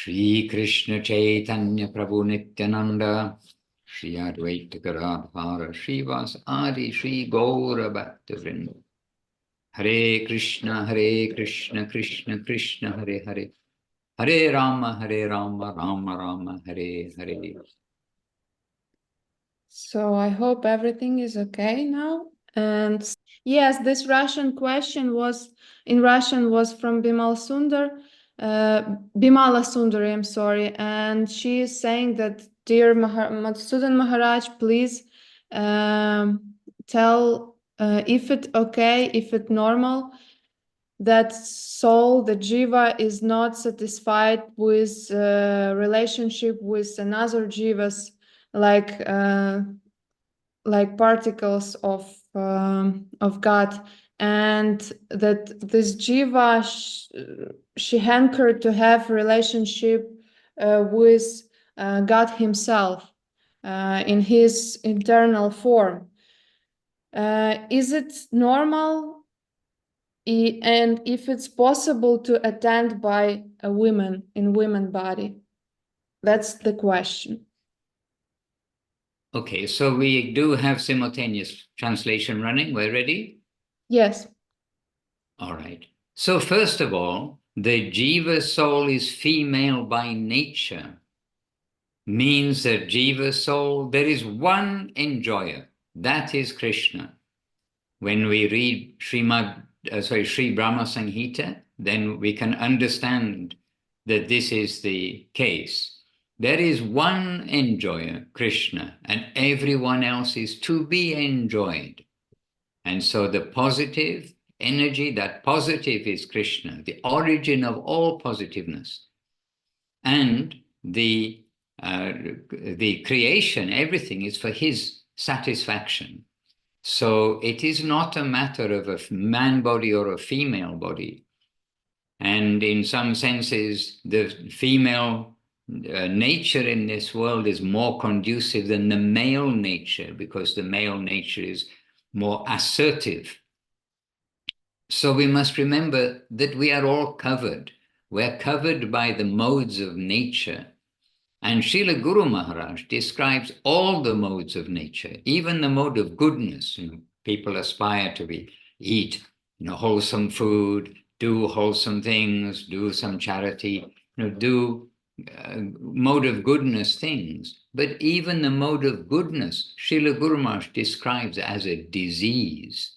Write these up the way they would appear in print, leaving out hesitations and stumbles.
Shri Krishna Chaitanya Prabhu Nityananda, Shri Advaita Gadadhara, Srivas Adi, Shri Gaura Bhaktavrinda. Hare Krishna, Krishna Krishna, Hare Hare. Hare Rama, Rama Rama, Hare Hare. So I hope everything is okay now. And yes, this Russian question was from Bimala Sundari, I'm sorry. And she is saying that, dear Madhusudan Maharaj, please tell if it okay, if it normal, that soul, the jiva, is not satisfied with relationship with another jivas, like particles of God, and that this jiva she hankered to have relationship with God Himself in His internal form. Is it normal? And if it's possible to attend by a woman in women body? That's the question. Okay, so we do have simultaneous translation running. We're ready? Yes. All right. So first of all, the jiva soul is female by nature. Means that jiva soul, there is one enjoyer. That is Krishna. When we read Sri Brahma Samhita, then we can understand that this is the case. There is one enjoyer, Krishna, and everyone else is to be enjoyed. And so the positive energy, that positive is Krishna, the origin of all positiveness. And the creation, everything is for his satisfaction. So it is not a matter of a man body or a female body. And in some senses, the female nature in this world is more conducive than the male nature, because the male nature is more assertive. So we must remember that we are all covered. We're covered by the modes of nature. And Srila Guru Maharaj describes all the modes of nature, even the mode of goodness. People aspire to eat wholesome food, do wholesome things, do some charity, do mode of goodness things. But even the mode of goodness, Srila Guru Maharaj describes as a disease.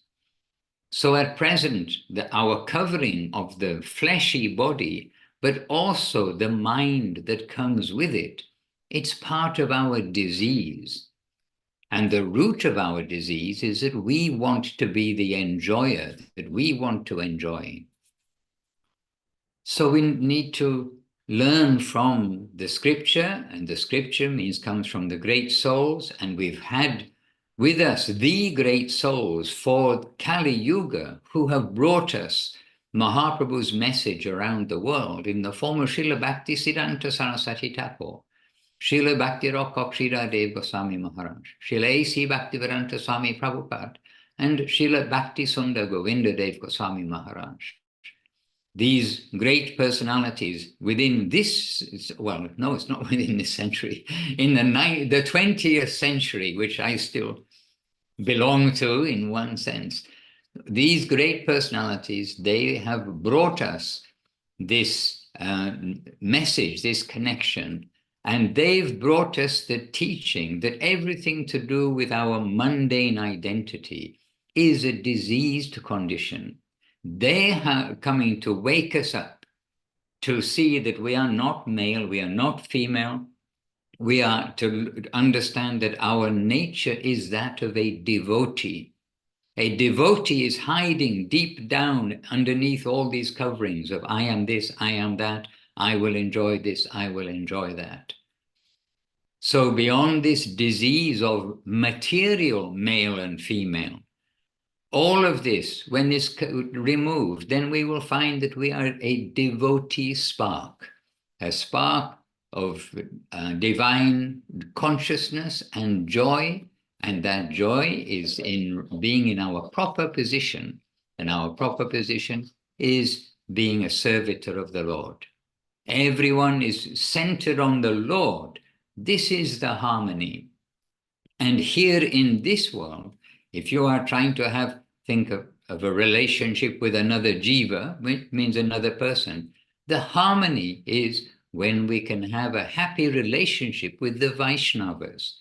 So at present, our covering of the fleshy body, but also the mind that comes with it, it's part of our disease. And the root of our disease is that we want to be the enjoyer, that we want to enjoy. So we need to learn from the scripture, and the scripture comes from the great souls, and we've had with us the great souls for Kali Yuga, who have brought us Mahaprabhu's message around the world in the form of Srila Bhakti Siddhanta Saraswati Thakur, Srila Bhakti Rakha Dev Goswami Maharaj, Srila A.C. Bhaktivedanta Swami Prabhupada, and Srila Bhakti Sundar Govinda Dev Goswami Maharaj. These great personalities within this, well, no, it's not within this century, in the 20th century, which I still belong to in one sense, these great personalities, they have brought us this message, this connection, and they've brought us the teaching that everything to do with our mundane identity is a diseased condition. They are coming to wake us up, to see that we are not male, we are not female. We are to understand that our nature is that of a devotee. A devotee is hiding deep down underneath all these coverings of I am this, I am that, I will enjoy this, I will enjoy that. So beyond this disease of material male and female, all of this, when it's removed, then we will find that we are a devotee spark, a spark of divine consciousness and joy, and that joy is in being in our proper position, and our proper position is being a servitor of the Lord. Everyone is centered on the Lord. This is the harmony. And here in this world, if you are trying to think of a relationship with another jiva, which means another person, the harmony is when we can have a happy relationship with the Vaishnavas,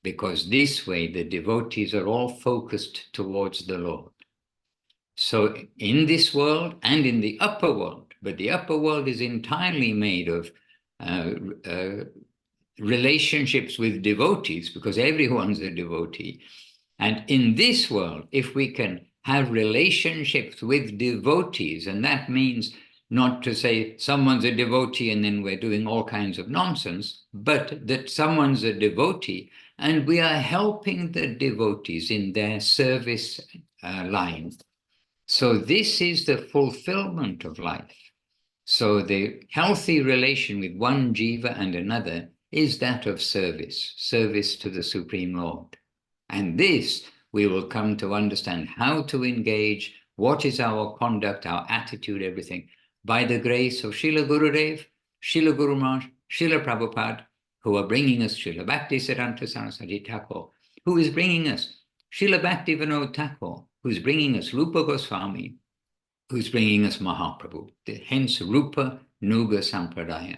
because this way the devotees are all focused towards the Lord. So in this world and in the upper world, but the upper world is entirely made of relationships with devotees, because everyone's a devotee. And in this world, if we can have relationships with devotees, and that means not to say someone's a devotee and then we're doing all kinds of nonsense, but that someone's a devotee and we are helping the devotees in their service line. So this is the fulfillment of life. So the healthy relation with one jiva and another is that of service, service to the Supreme Lord. And this we will come to understand how to engage, what is our conduct, our attitude, everything, by the grace of Srila Gurudev, Srila Guru Maharaj, Srila Prabhupada, who are bringing us Srila Bhakti Siddhanta Saraswati Thakur, who is bringing us Srila Bhakti Vinod Thakur, who is bringing us Rupa Goswami, who's bringing us Mahaprabhu, hence Rupa Nuga Sampradaya.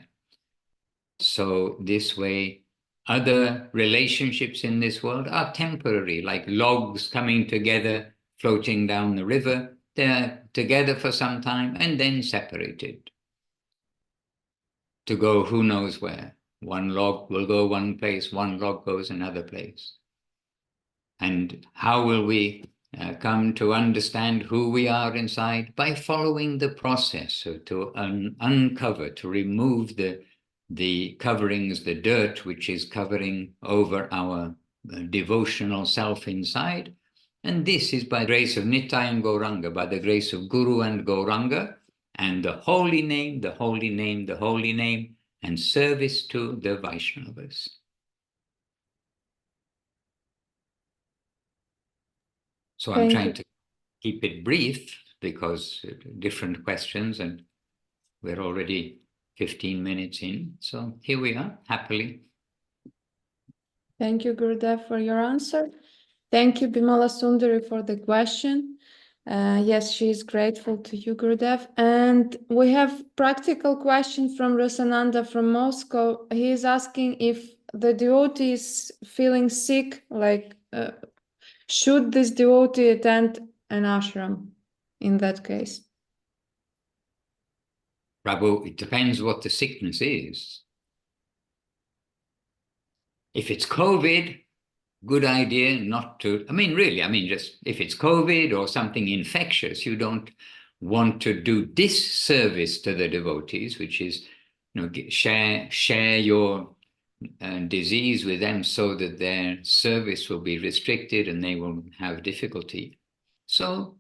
So this way, other relationships in this world are temporary, like logs coming together, floating down the river. They're together for some time and then separated to go who knows where. One log will go one place, one log goes another place. And how will we come to understand who we are inside? By following the process, so to uncover, to remove the coverings, the dirt which is covering over our devotional self inside. And this is by grace of Nitai and Gauranga, by the grace of Guru and Gauranga, and the holy name, the holy name, the holy name, and service to the Vaishnavas. So I'm trying to keep it brief because different questions, and we're already 15 minutes in. So here we are, happily. Thank you, Gurudev, for your answer. Thank you, Bimala Sundari, for the question. Yes, she is grateful to you, Gurudev. And we have practical question from Rasananda from Moscow. He is asking if the devotee is feeling sick, like should this devotee attend an ashram in that case? Prabhu, it depends what the sickness is. If it's COVID, good idea not to, just if it's COVID or something infectious, you don't want to do disservice to the devotees, which is, share your disease with them so that their service will be restricted and they will have difficulty. So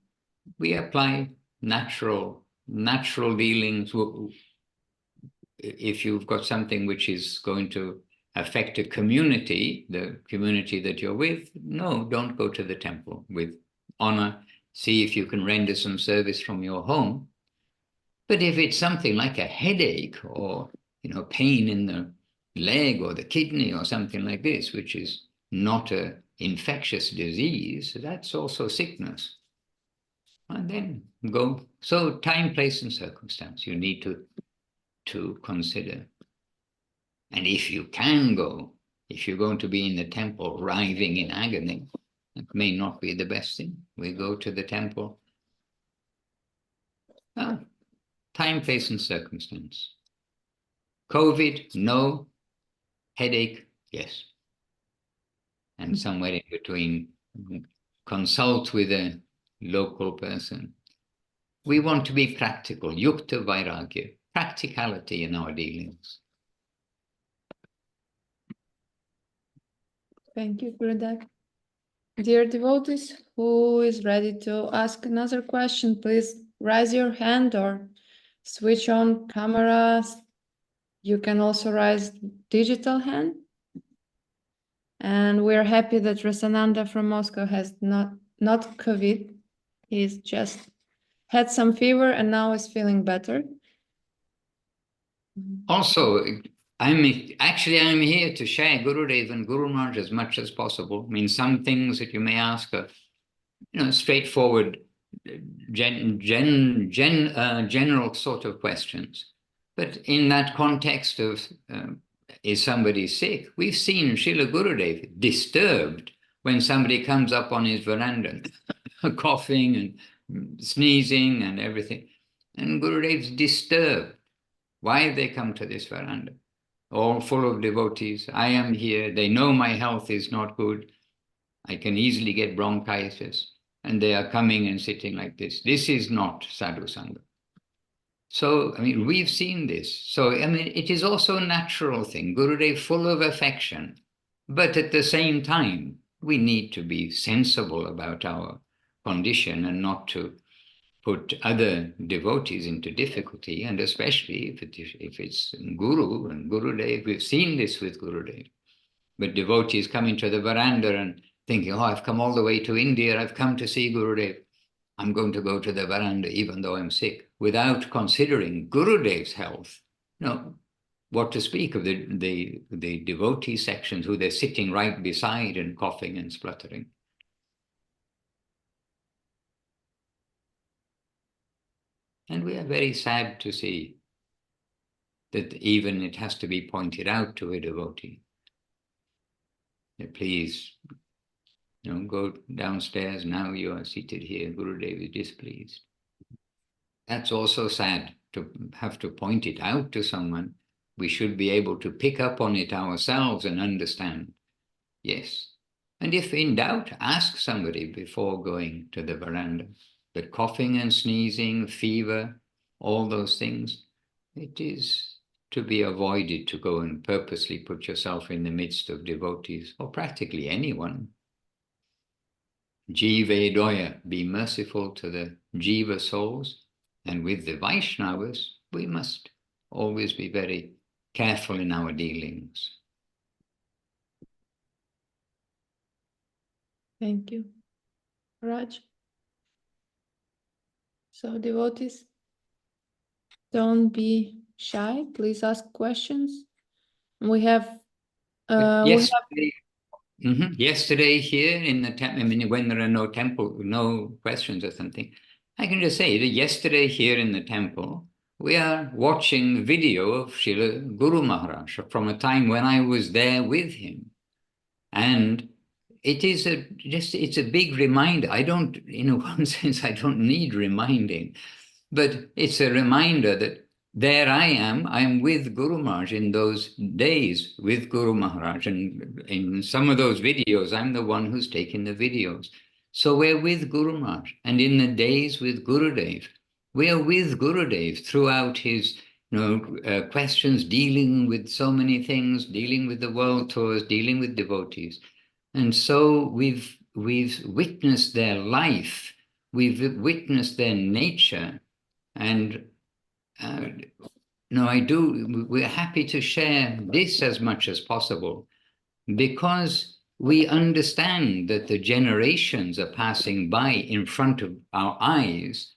we apply natural dealings. If you've got something which is going to affect a community, the community that you're with, no, don't go to the temple. With honor, see if you can render some service from your home. But if it's something like a headache or, pain in the leg or the kidney or something like this, which is not an infectious disease, that's also sickness. And then go. So time, place, and circumstance you need to consider. And if you can go, if you're going to be in the temple writhing in agony, it may not be the best thing. We go to the temple. Time, place, and circumstance. COVID, no. Headache, yes. And somewhere in between, consult with a local person. We want to be practical, yukta vairagya, practicality in our dealings. Thank you, Gurudev. Dear devotees, who is ready to ask another question, please raise your hand or switch on cameras. You can also raise digital hand. And we're happy that Rasananda from Moscow has not COVID. He's just had some fever and now is feeling better. Also, I'm here to share Gurudev and Guru Maharaj as much as possible. I mean, some things that you may ask are, straightforward, general sort of questions. But in that context of, is somebody sick? We've seen Srila Gurudev disturbed when somebody comes up on his veranda, coughing and sneezing and everything. And Gurudev's disturbed. Why have they come to this veranda? All full of devotees. I am here. They know my health is not good. I can easily get bronchitis. And they are coming and sitting like this. This is not sadhu sangha. So, I mean, we've seen this. So, I mean, it is also a natural thing. Gurudev full of affection. But at the same time, we need to be sensible about our condition and not to put other devotees into difficulty, and especially if it's Guru and Gurudev. We've seen this with Gurudev. But devotees coming to the veranda and thinking, oh, I've come all the way to India, I've come to see Gurudev. I'm going to go to the veranda even though I'm sick, without considering Gurudev's health. What to speak of the devotee sections who they're sitting right beside and coughing and spluttering. And we are very sad to see that even it has to be pointed out to a devotee. Please, go downstairs. Now you are seated here. Gurudev is displeased. That's also sad to have to point it out to someone. We should be able to pick up on it ourselves and understand. Yes. And if in doubt, ask somebody before going to the veranda. But coughing and sneezing, fever, all those things, it is to be avoided to go and purposely put yourself in the midst of devotees, or practically anyone. Jive doya, be merciful to the jiva souls. And with the Vaishnavas, we must always be very careful in our dealings. Thank you, Raj. So devotees, don't be shy. Please ask questions. We have. Yesterday here in the temple, I mean, when there are no questions or something, I can just say that yesterday here in the temple, we are watching video of Srila Guru Maharaj from a time when I was there with him. And it is it's a big reminder. I don't, in one sense, I don't need reminding, but it's a reminder that there I am with Guru Maharaj in those days with Guru Maharaj. And in some of those videos, I'm the one who's taking the videos. So we're with Guru Maharaj. And in the days with Gurudev, we are with Gurudev throughout his questions, dealing with so many things, dealing with the world tours, dealing with devotees. And so we've witnessed their life, we've witnessed their nature, and we're happy to share this as much as possible, because we understand that the generations are passing by in front of our eyes,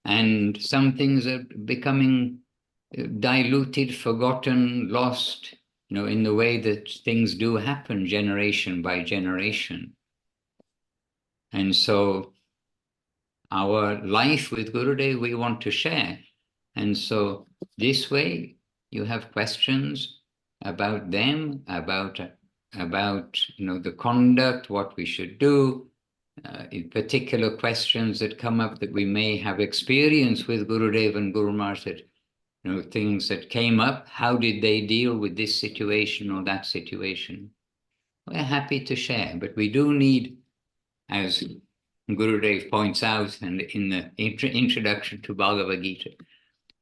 and some things are becoming diluted, forgotten, lost, in the way that things do happen generation by generation. And so our life with Gurudev, we want to share. And so this way you have questions about them, about the conduct, what we should do, in particular questions that come up that we may have experience with Gurudev and Guru Maharaj, that things that came up, how did they deal with this situation or that situation? We're happy to share, but we do need, as Gurudev points out, and in the introduction to Bhagavad Gita,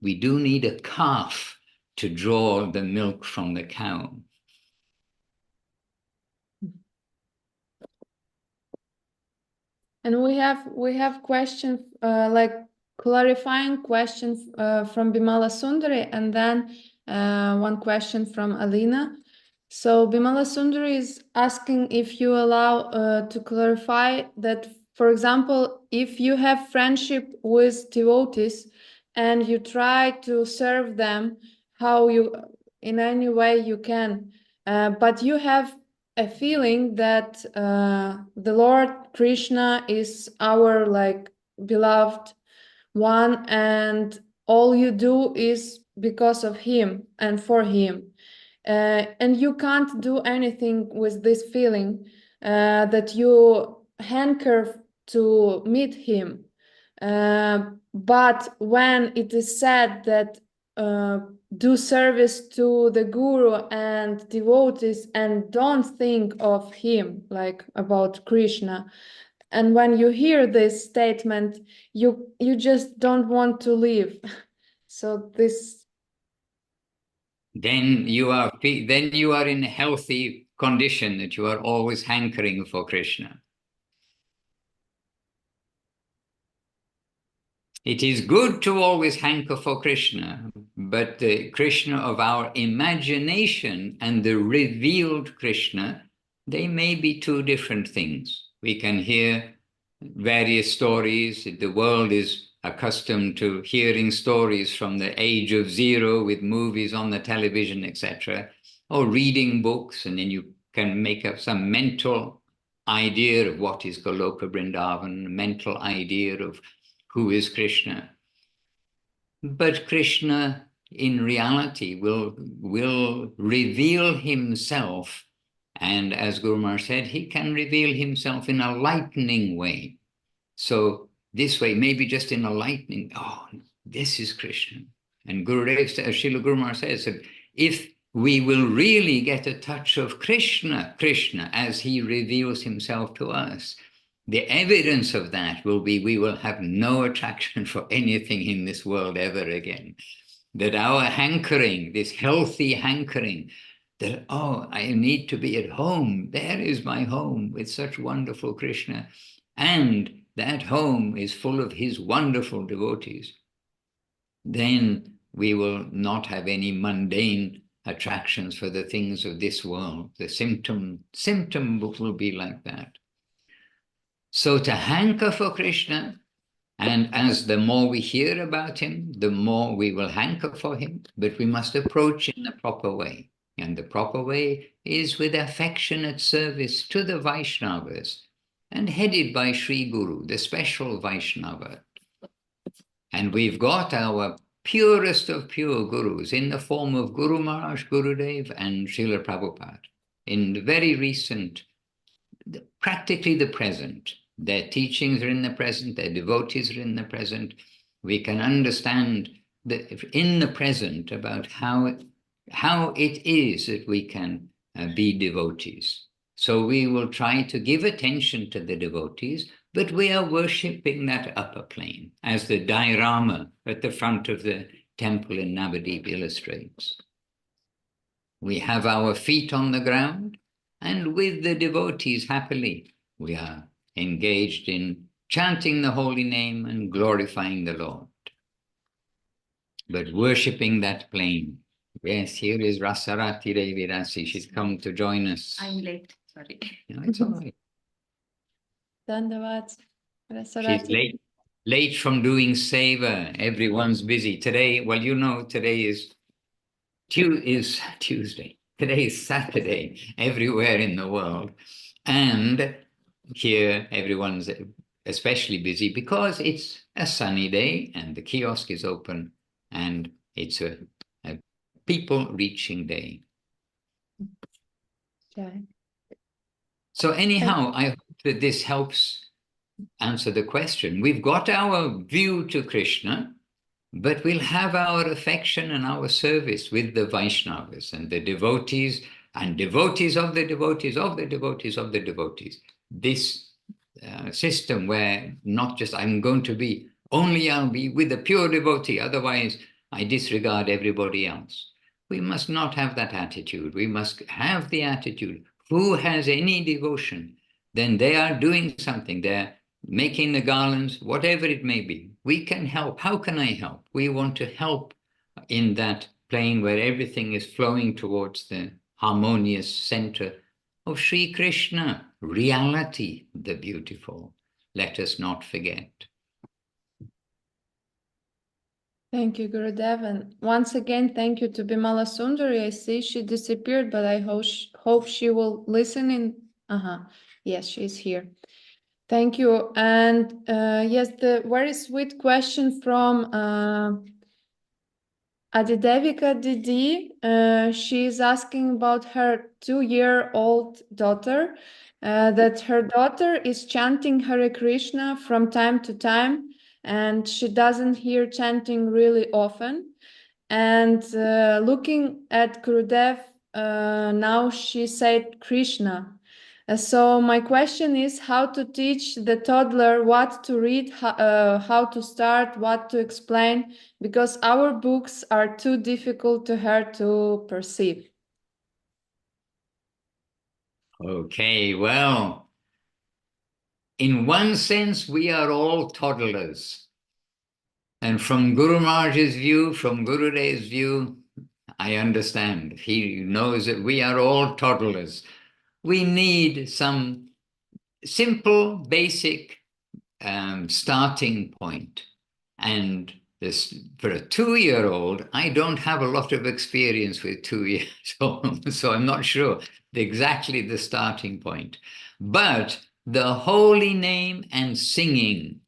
we do need a calf to draw the milk from the cow. And we have questions like clarifying questions from Bimala Sundari, and then one question from Alina. So Bimala Sundari is asking if you allow to clarify that, for example, if you have friendship with devotees and you try to serve them, how you, in any way you can, but you have a feeling that the Lord Krishna is our like beloved one, and all you do is because of him and for him, and you can't do anything with this feeling that you hanker to meet him. But when it is said that do service to the guru and devotees and don't think of him, like about Krishna, and when you hear this statement, you just don't want to leave. So this, then you are in a healthy condition, that you are always hankering for Krishna. It is good to always hanker for Krishna, but the Krishna of our imagination and the revealed Krishna, they may be two different things. We can hear various stories. The world is accustomed to hearing stories from the age of 0 with movies on the television, etc., or reading books, and then you can make up some mental idea of what is Goloka Vrindavan, a mental idea of who is Krishna. But Krishna, in reality, will reveal himself. And as Guru Maharaj said, he can reveal himself in a lightning way. So this way, maybe just in a lightning, oh, this is Krishna. And Gurudev, Srila Guru Maharaj says that if we will really get a touch of Krishna as he reveals himself to us, the evidence of that will be we will have no attraction for anything in this world ever again. That our hankering, this healthy hankering, that, oh, I need to be at home. There is my home with such wonderful Krishna. And that home is full of his wonderful devotees. Then we will not have any mundane attractions for the things of this world. The symptom will be like that. So to hanker for Krishna, and as the more we hear about him, the more we will hanker for him, but we must approach in the proper way. And the proper way is with affectionate service to the Vaishnavas, and headed by Sri Guru, the special Vaishnava. And we've got our purest of pure gurus in the form of Guru Maharaj, Gurudev, and Srila Prabhupada. In the very recent, practically the present, their teachings are in the present, their devotees are in the present. We can understand in the present about how it is that we can be devotees. So we will try to give attention to the devotees, but we are worshipping that upper plane, as the diorama at the front of the temple in Navadip illustrates. We have our feet on the ground, and with the devotees happily, we are engaged in chanting the holy name and glorifying the Lord. But worshipping that plane. Yes, here is Rasarati Devi Rasi. She's come to join us. I'm late, sorry. No, it's all right. Dandavad, She's late from doing seva. Everyone's busy. Today, well, you know, today is Tuesday. Today is Saturday everywhere in the world. And here everyone's especially busy because it's a sunny day and the kiosk is open and it's a people reaching day. Okay. So anyhow, I hope that this helps answer the question. We've got our view to Krishna, but we'll have our affection and our service with the Vaishnavas and the devotees and devotees of the devotees of the devotees of the devotees. This system where not just I'll be with a pure devotee, otherwise I disregard everybody else. We must not have that attitude. We must have the attitude, who has any devotion, then they are doing something. They're making the garlands, whatever it may be. We can help. How can I help? We want to help in that plane where everything is flowing towards the harmonious center of Sri Krishna, reality, the beautiful. Let us not forget. Thank you, Gurudev. And once again, thank you to Bimala Sundari. I see she disappeared, but I hope she will listen in. Yes, she's here. Thank you. And yes, the very sweet question from Adidevika Didi. She is asking about her 2-year-old daughter, that her daughter is chanting Hare Krishna from time to time, and she doesn't hear chanting really often. And looking at Gurudev, now she said Krishna. So my question is how to teach the toddler what to read, how to start, what to explain, because our books are too difficult to her to perceive. Okay, well, in one sense, we are all toddlers. And from Guru Maharaj's view, from Gurudev's view, I understand. He knows that we are all toddlers. We need some simple, basic starting point. And this, for a 2-year-old, I don't have a lot of experience with 2 years old, so I'm not sure exactly the starting point. But the holy name and singing,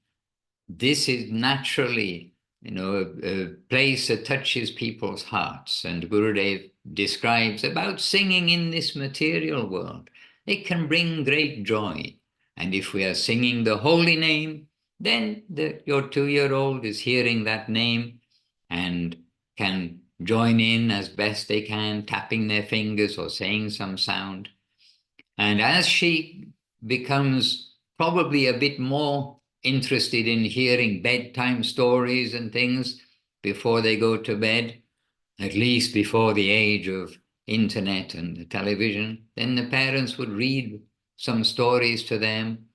this is naturally, a place that touches people's hearts. And Gurudev describes about singing in this material world. It can bring great joy. And if we are singing the holy name, then your 2-year-old is hearing that name and can join in as best they can, tapping their fingers or saying some sound. And as she becomes probably a bit more interested in hearing bedtime stories and things before they go to bed, at least before the age of internet and television, then the parents would read some stories to them.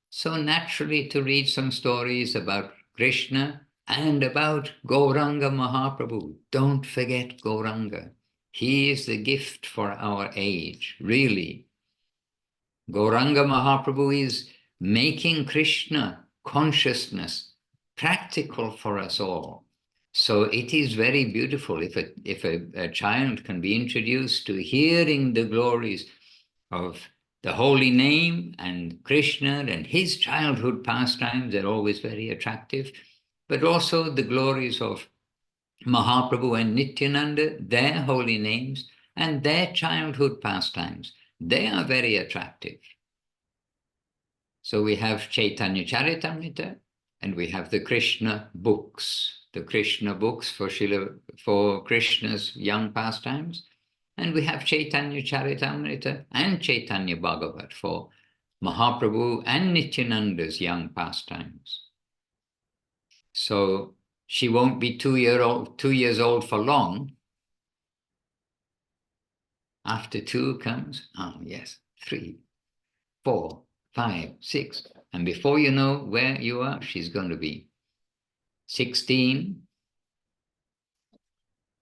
So naturally to read some stories about Krishna and about Gauranga Mahaprabhu. Don't forget Gauranga. He is the gift for our age, really. Gauranga Mahaprabhu is making Krishna consciousness practical for us all. So it is very beautiful if a child can be introduced to hearing the glories of the holy name and Krishna and his childhood pastimes. They're always very attractive, but also the glories of Mahaprabhu and Nityananda, their holy names and their childhood pastimes. They are very attractive. So we have Chaitanya Charitamrita and we have the Krishna books for Krishna's young pastimes. And we have Chaitanya Charitamrita and Chaitanya Bhagavat for Mahaprabhu and Nityananda's young pastimes. So she won't be 2 years old for long. After 2 comes, 3, 4, 5, 6. And before you know where you are, she's going to be 16,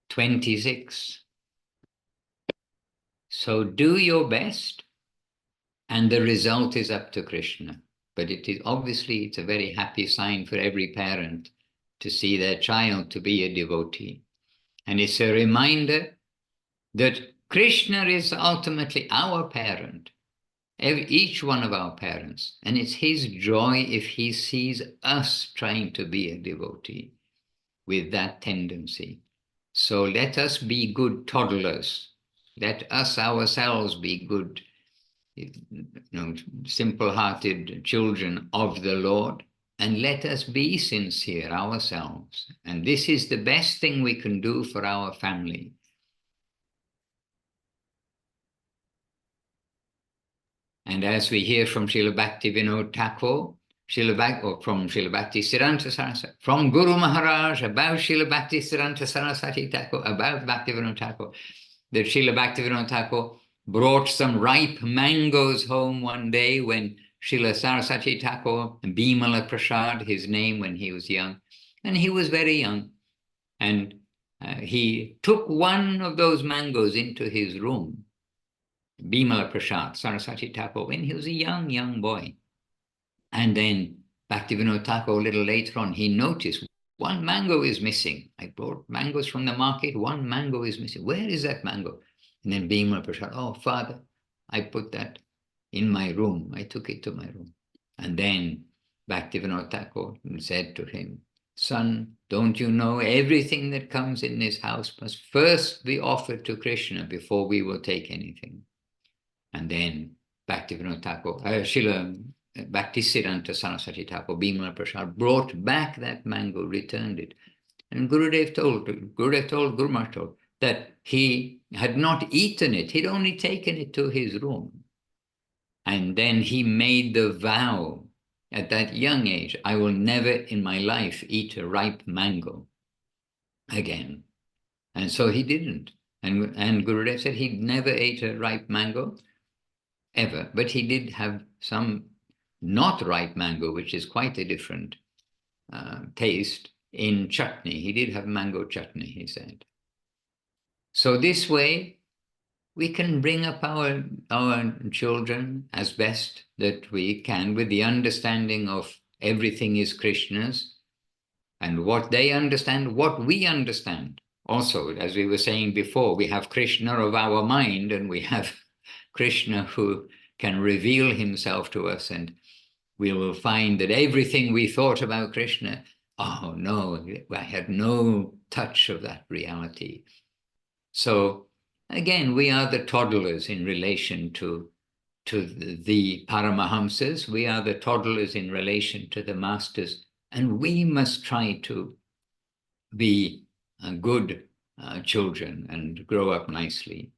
26. So do your best, and the result is up to Krishna. But it's a very happy sign for every parent to see their child to be a devotee. And it's a reminder that Krishna is ultimately our parent, each one of our parents. And it's his joy if he sees us trying to be a devotee with that tendency. So let us be good toddlers. Let us ourselves be good, simple-hearted children of the Lord, and let us be sincere ourselves. And this is the best thing we can do for our family. And as we hear from Srila Bhaktivinoda Thakur, from Srila Bhakti Siddhanta Saraswati, from Guru Maharaj about Srila Bhakti Siddhanta Saraswati Thakur, about Bhaktivinoda Thakur, that Srila Bhaktivinoda Thakur brought some ripe mangoes home one day when Srila Saraswati Thakur, Bimala Prasad, his name when he was young, and he was very young. And he took one of those mangoes into his room, Bimala Prasad, Saraswati Thakur, when he was a young boy. And then Bhaktivinoda Thakur, a little later on, he noticed, one mango is missing. I brought mangoes from the market, one mango is missing. Where is that mango? And then Bhima Prasad, oh, Father, I put that in my room. I took it to my room. And then Bhaktivinoda Thakur said to him, son, don't you know everything that comes in this house must first be offered to Krishna before we will take anything. And then Bhaktivinoda Thakur, Srila Bhaktisiddhanta Saraswati Thakur, Bhima Prasad brought back that mango, returned it. And Gurudev told Guru Maharaj told, that he had not eaten it, he'd only taken it to his room. And then he made the vow at that young age, I will never in my life eat a ripe mango again. And so he didn't. And Gurudev said he'd never ate a ripe mango ever, but he did have some not ripe mango, which is quite a different taste, in chutney. He did have mango chutney, he said. So this way, we can bring up our children as best that we can with the understanding of everything is Krishna's, and what they understand, what we understand. Also, as we were saying before, we have Krishna of our mind, and we have Krishna who can reveal himself to us, and we will find that everything we thought about Krishna, oh no, I had no touch of that reality. So again, we are the toddlers in relation to the Paramahamsas. We are the toddlers in relation to the masters, and we must try to be good children and grow up nicely.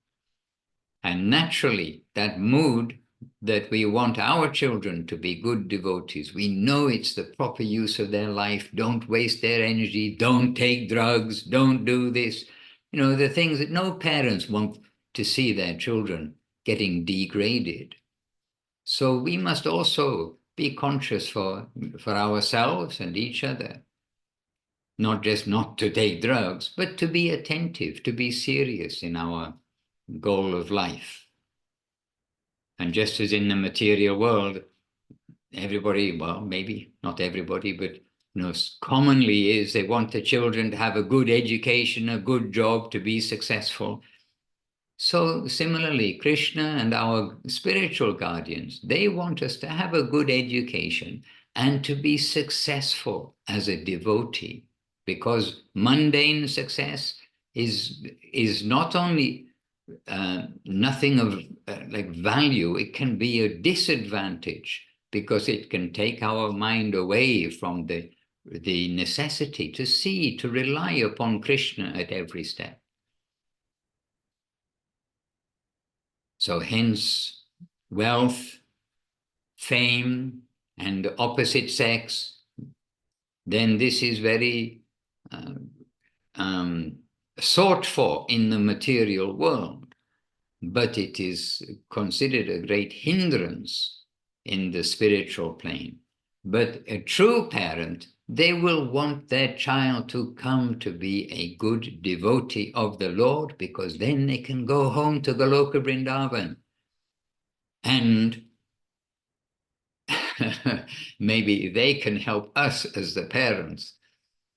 And naturally, that mood that we want our children to be good devotees, we know it's the proper use of their life, don't waste their energy, don't take drugs, don't do this. You know, the things that no parents want to see their children getting degraded. So we must also be conscious for ourselves and each other, not just not to take drugs, but to be attentive, to be serious in our goal of life. And just as in the material world, everybody, well, maybe not everybody, but commonly is they want the children to have a good education, a good job, to be successful. So similarly, Krishna and our spiritual guardians, they want us to have a good education and to be successful as a devotee, because mundane success is not only nothing of like value, it can be a disadvantage, because it can take our mind away from the necessity to see, to rely upon Krishna at every step. So hence, wealth, fame, and the opposite sex, then this is very sought for in the material world, but it is considered a great hindrance in the spiritual plane. But a true parent, they will want their child to come to be a good devotee of the Lord, because then they can go home to Goloka Vrindavan. And maybe they can help us as the parents,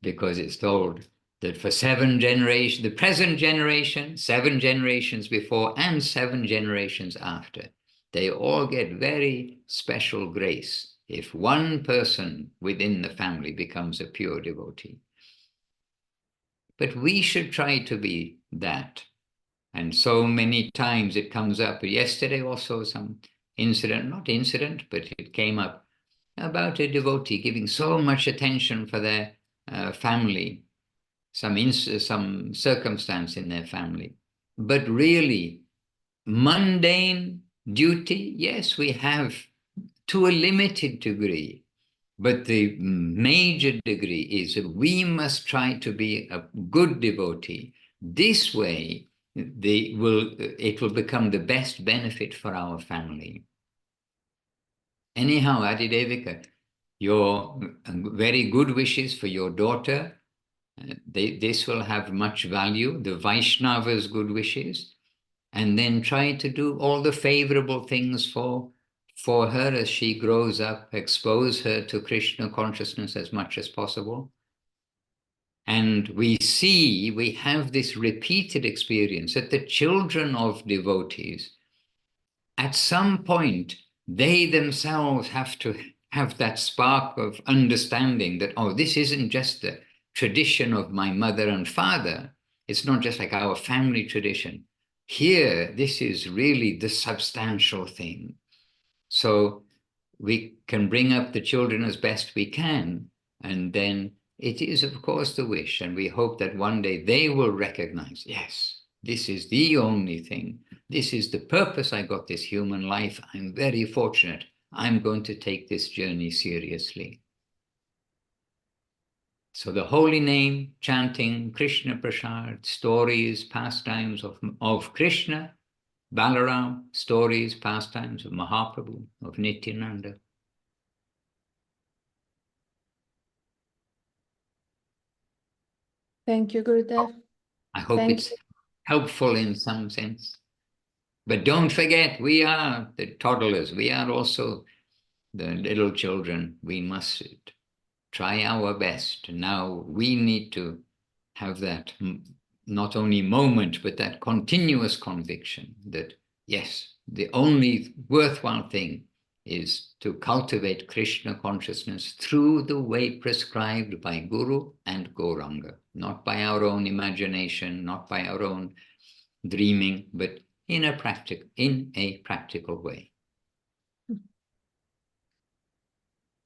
because it's told that for 7 generations, the present generation, 7 generations before, and 7 generations after, they all get very special grace if one person within the family becomes a pure devotee. But we should try to be that. And so many times it comes up. Yesterday also some incident, not incident, but it came up about a devotee giving so much attention for their family, some circumstance in their family. But really, mundane duty, yes, we have to a limited degree, but the major degree is that we must try to be a good devotee. This way, it will become the best benefit for our family. Anyhow, Adidevika, your very good wishes for your daughter, this will have much value, the Vaishnavas' good wishes, and then try to do all the favorable things for her as she grows up, expose her to Krishna consciousness as much as possible. And we see, we have this repeated experience that the children of devotees, at some point, they themselves have to have that spark of understanding that, oh, this isn't just the tradition of my mother and father. It's not just like our family tradition. Here, this is really the substantial thing. So we can bring up the children as best we can, and then it is, of course, the wish, and we hope that one day they will recognize, yes, this is the only thing. This is the purpose I got this human life. I'm very fortunate. I'm going to take this journey seriously. So the holy name, chanting, Krishna Prasad, stories, pastimes of Krishna, Balaram, stories, pastimes of Mahaprabhu, of Nityananda. Thank you, Gurudev. I hope Thank it's helpful in some sense. But don't forget, we are the toddlers. We are also the little children. We must try our best. Now we need to have that not only moment, but that continuous conviction that, yes, the only worthwhile thing is to cultivate Krishna consciousness through the way prescribed by Guru and Gauranga, not by our own imagination, not by our own dreaming, but in a practical way.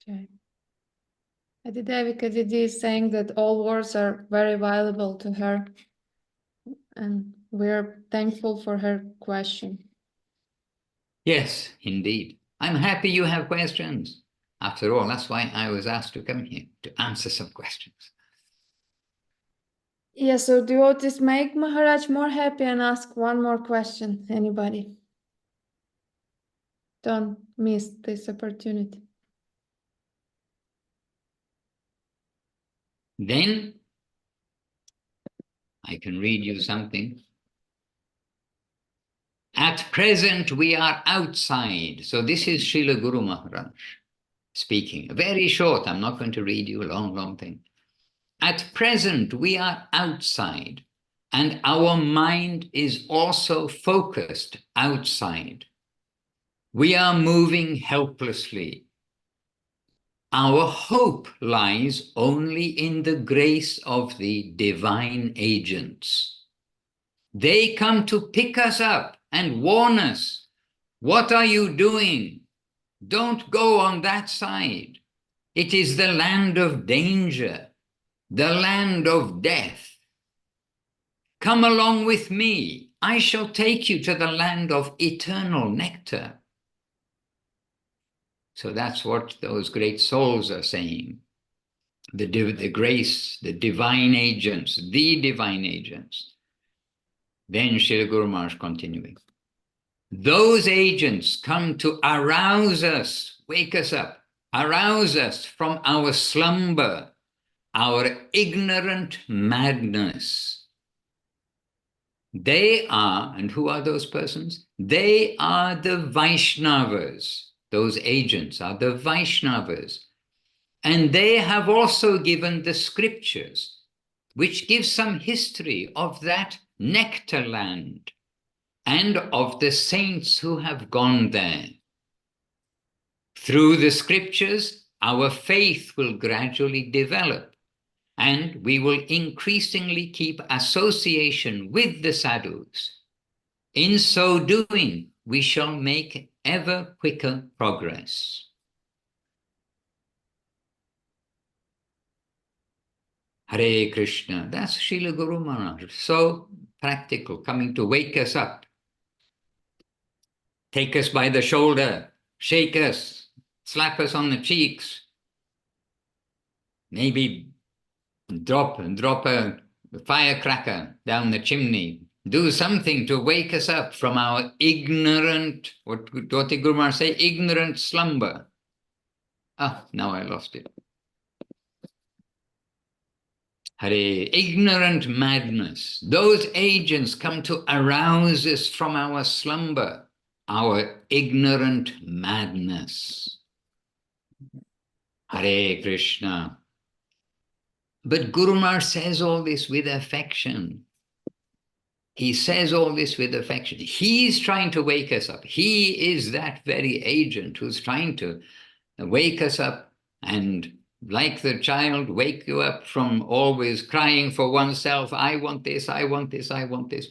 Okay. Adidevika Didi is saying that all words are very valuable to her, and we're thankful for her question. Yes, indeed. I'm happy you have questions. After all, that's why I was asked to come here, to answer some questions. Yeah, so devotees, make Maharaj more happy and ask one more question. Anybody? Don't miss this opportunity. Then I can read you something. At present, we are outside. So this is Srila Guru Maharaj speaking. Very short. I'm not going to read you a long thing. At present, we are outside, and our mind is also focused outside. We are moving helplessly. Our hope lies only in the grace of the divine agents. They come to pick us up and warn us. What are you doing? Don't go on that side. It is the land of danger, the land of death. Come along with me. I shall take you to the land of eternal nectar. So that's what those great souls are saying. The grace, the divine agents, the divine agents. Then Srila Guru Maharaj continuing. Those agents come to arouse us, wake us up, arouse us from our slumber, our ignorant madness. They are, and who are those persons? They are the Vaishnavas. Those agents are the Vaishnavas. And they have also given the scriptures, which give some history of that nectar land and of the saints who have gone there. Through the scriptures, our faith will gradually develop, and we will increasingly keep association with the sadhus. In so doing, we shall make ever quicker progress. Hare Krishna. That's Srila Guru Maharaj. So practical, coming to wake us up. Take us by the shoulder, shake us, slap us on the cheeks. Maybe drop a firecracker down the chimney. Do something to wake us up from our ignorant, what did Guru Maharaj say? Ignorant slumber. Ah, now I lost it. Hare, ignorant madness. Those agents come to arouse us from our slumber, our ignorant madness. Hare Krishna. But Guru Maharaj says all this with affection. He says all this with affection. He's trying to wake us up. He is that very agent who's trying to wake us up and, like the child, wake you up from always crying for oneself. I want this, I want this, I want this.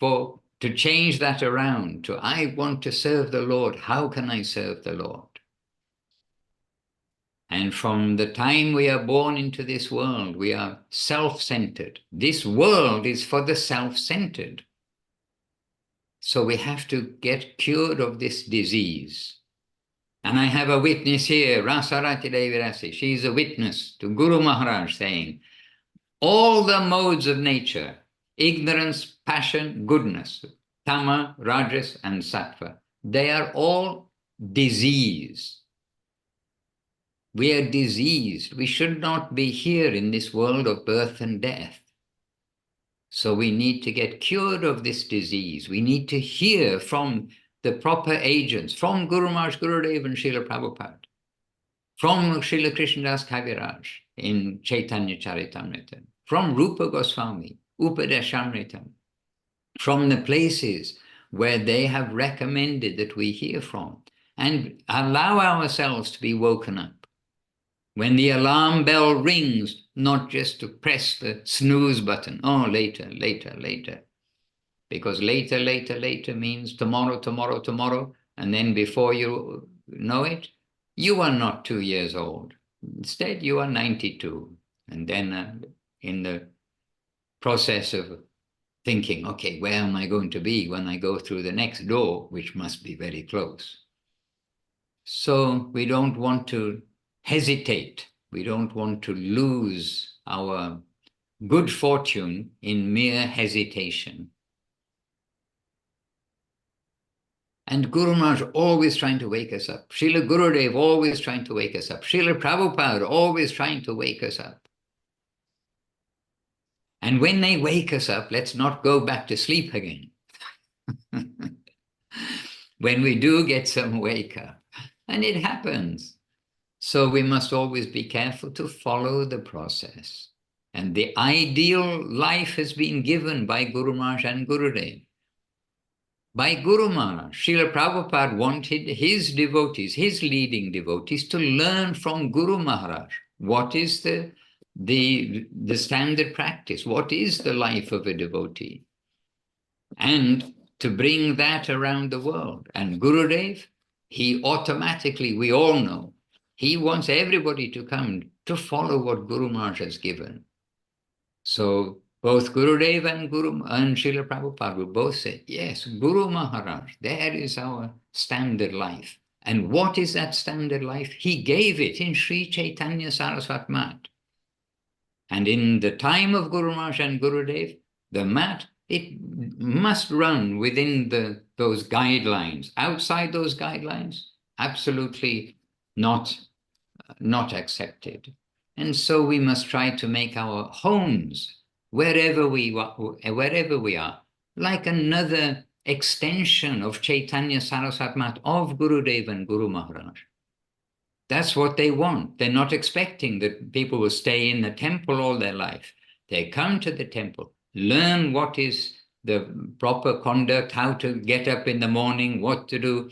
To change that around to, I want to serve the Lord. How can I serve the Lord? And from the time we are born into this world, we are self-centered. This world is for the self-centered. So we have to get cured of this disease. And I have a witness here, Rasarati Devirasi. She's a witness to Guru Maharaj saying, all the modes of nature, ignorance, passion, goodness, tama, rajas, and sattva, they are all disease. We are diseased. We should not be here in this world of birth and death. So we need to get cured of this disease. We need to hear from the proper agents, from Guru Maharaj, Gurudev, and Srila Prabhupada, from Srila Krishnadas Kaviraj in Chaitanya Charitamrita, from Rupa Goswami, Upadeshamritam, from the places where they have recommended that we hear from, and allow ourselves to be woken up. When the alarm bell rings, not just to press the snooze button, oh, later, later, later. Because later, later, later means tomorrow, tomorrow, tomorrow, and then before you know it, you are not 2 years old. Instead, you are 92. And then in the process of thinking, okay, where am I going to be when I go through the next door, which must be very close? So we don't want to hesitate. We don't want to lose our good fortune in mere hesitation. And Guru Maharaj always trying to wake us up. Srila Gurudev always trying to wake us up. Srila Prabhupada always trying to wake us up. And when they wake us up, let's not go back to sleep again. When we do get some wake up, and it happens. So we must always be careful to follow the process. And the ideal life has been given by Guru Maharaj and Gurudev. By Guru Maharaj, Srila Prabhupada wanted his devotees, his leading devotees, to learn from Guru Maharaj. What is the standard practice? What is the life of a devotee? And to bring that around the world. And Gurudev, he automatically, we all know, he wants everybody to come to follow what Guru Maharaj has given. So both Gurudev and Srila Prabhupada will both say, yes, Guru Maharaj, there is our standard life. And what is that standard life? He gave it in Sri Chaitanya Saraswat Mat. And in the time of Guru Maharaj and Gurudev, the mat, it must run within those guidelines. Outside those guidelines, absolutely not accepted. And so we must try to make our homes, wherever we are, like another extension of Chaitanya Saraswat Mat, of Gurudev and Guru Maharaj. That's what they want. They're not expecting that people will stay in the temple all their life. They come to the temple, learn what is the proper conduct, how to get up in the morning, what to do,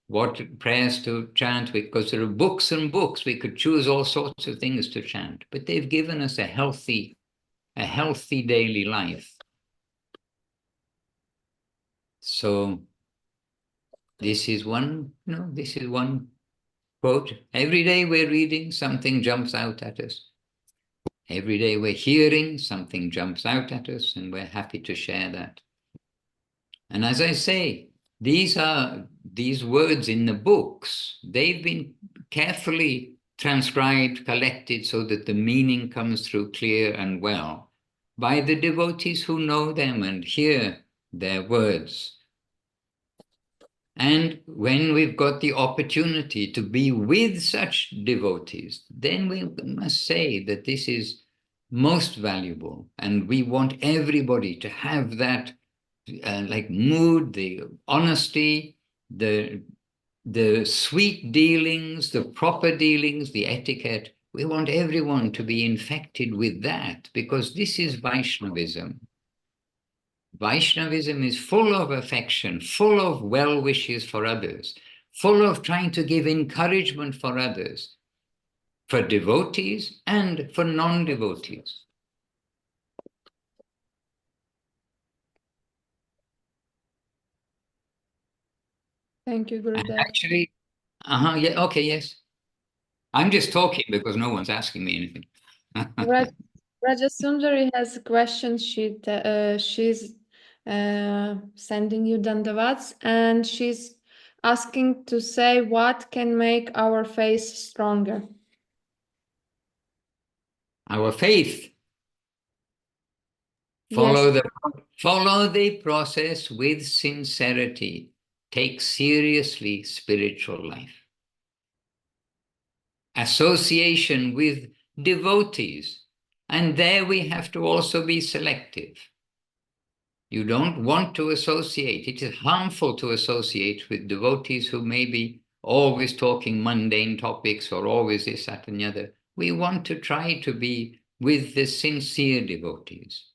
what prayers to chant, because there are books and books. We could choose all sorts of things to chant, but they've given us a healthy daily life. So this is one quote. Every day we're reading, something jumps out at us. Every day we're hearing, something jumps out at us, and we're happy to share that. And as I say, these words in the books, they've been carefully transcribed, collected, so that the meaning comes through clear and well by the devotees who know them and hear their words. And when we've got the opportunity to be with such devotees, then we must say that this is most valuable, and we want everybody to have that mood, the honesty, the sweet dealings, the proper dealings, the etiquette We want everyone to be infected with that, because this is Vaishnavism. Vaishnavism is full of affection, full of well wishes for others, full of trying to give encouragement for others, for devotees and for non-devotees. Thank you, And Gurudev. actually, yeah, okay, yes. I'm just talking because no one's asking me anything. Raja Sundari has a question. She's sending you dandavats, and she's asking to say what can make our faith stronger. Our faith. Yes. Follow the process with sincerity. Take seriously spiritual life. Association with devotees. And there we have to also be selective. You don't want to associate. It is harmful to associate with devotees who may be always talking mundane topics or always this, that, and the other. We want to try to be with the sincere devotees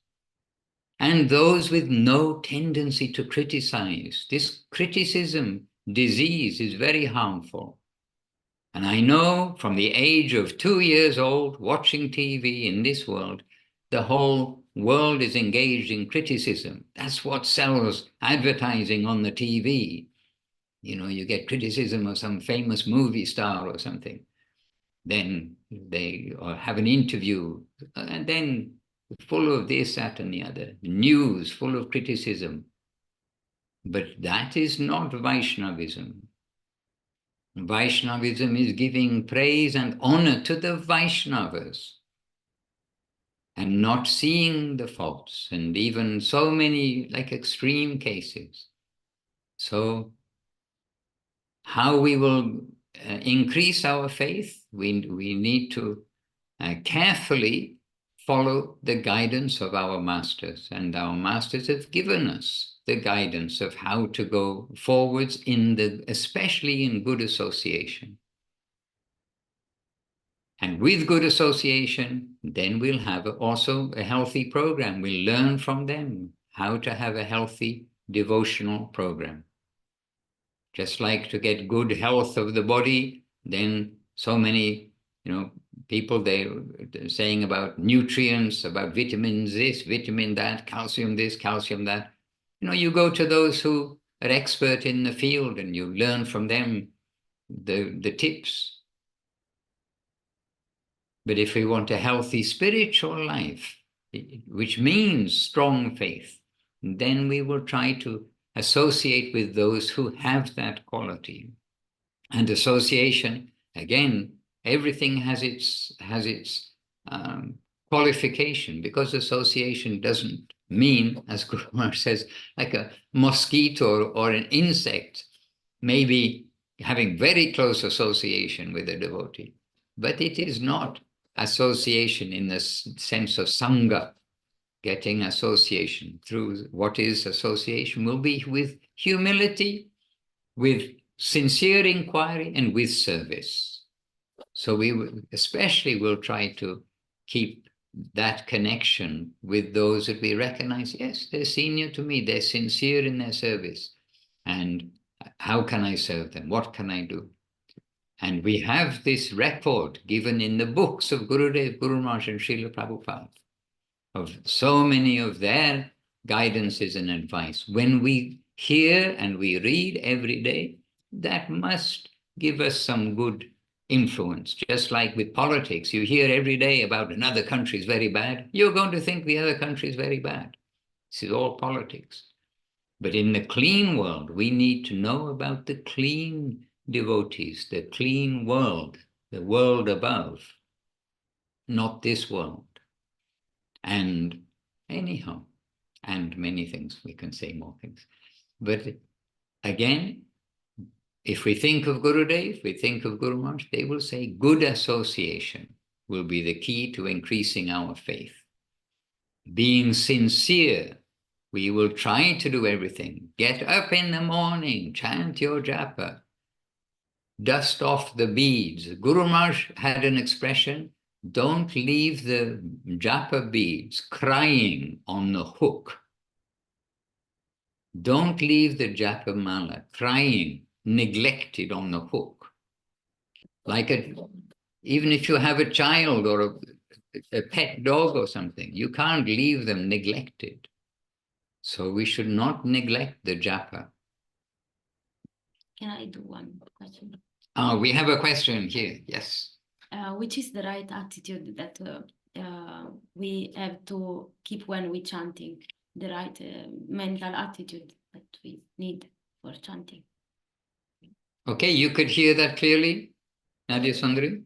and those with no tendency to criticize. This criticism disease is very harmful. And I know from the age of 2 years old, watching TV in this world, the whole world is engaged in criticism. That's what sells advertising on the TV. You know, you get criticism of some famous movie star or something. Then they have an interview, and then full of this, that, and the other. News full of criticism. But that is not Vaishnavism. Vaishnavism is giving praise and honor to the Vaishnavas and not seeing the faults, and even so many like extreme cases. So how we will increase our faith, we need to carefully follow the guidance of our masters, and our masters have given us the guidance of how to go forwards especially in good association. And with good association, then we'll have also a healthy program. We'll learn from them how to have a healthy devotional program. Just like to get good health of the body, then so many, people, they're saying about nutrients, about vitamins this, vitamin that, calcium this, calcium that. You go to those who are expert in the field and you learn from them the tips. But if we want a healthy spiritual life, which means strong faith, then we will try to associate with those who have that quality. And association, again, everything has its qualification, because association doesn't mean, as Guru Maharaj says, like a mosquito or an insect, maybe having very close association with a devotee. But it is not association in the sense of sangha, getting association. Through what is association will be with humility, with sincere inquiry, and with service. So we especially will try to keep that connection with those that we recognize, yes, they're senior to me, they're sincere in their service. And how can I serve them? What can I do? And we have this record given in the books of Gurudev, Guru Maharaj, and Srila Prabhupada of so many of their guidances and advice. When we hear and we read every day, that must give us some good influence. Just like with politics, you hear every day about another country is very bad, you're going to think the other country is very bad. This is all politics. But in the clean world, we need to know about the clean devotees, the clean world, the world above, not this world. And anyhow, and many things, we can say more things. But again, if we think of Gurudev, we think of Guru Maharaj, they will say good association will be the key to increasing our faith. Being sincere, we will try to do everything. Get up in the morning, chant your japa. dust off the beads. Guru Maharaj had an expression, don't leave the japa beads crying on the hook. Don't leave the japa mala crying, neglected on the hook. Like even if you have a child or a pet dog or something, you can't leave them neglected. So we should not neglect the japa. Can I do one question? We have a question here, yes. Which is the right attitude that we have to keep when we chanting? The right mental attitude that we need for chanting. Okay, you could hear that clearly, Nadia Sundari?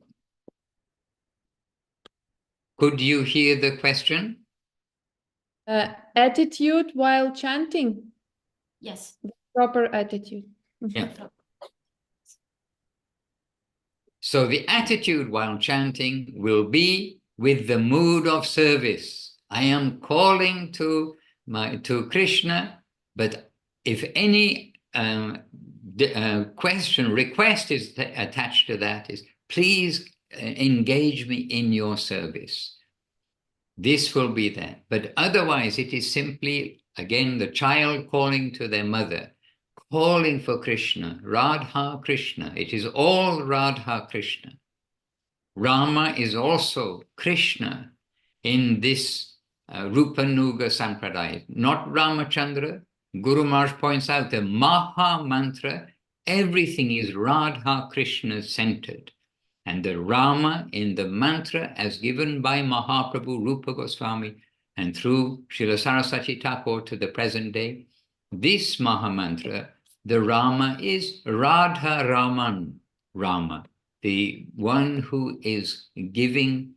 Could you hear the question? Attitude while chanting. Yes. The proper attitude. Yeah. So the attitude while chanting will be with the mood of service. I am calling to Krishna, but if any request is attached to that, is please engage me in your service. This will be that. But otherwise, it is simply, again, the child calling to their mother, calling for Krishna, Radha Krishna. It is all Radha Krishna. Rama is also Krishna in this Rupanuga Sampradaya, not Ramachandra. Guru Maharaj points out the Maha Mantra, everything is Radha Krishna centered. And the Rama in the mantra as given by Mahaprabhu Rupa Goswami and through Srila Saraswati Thakur to the present day, this Maha Mantra, the Rama is Radha Raman Rama, the one who is giving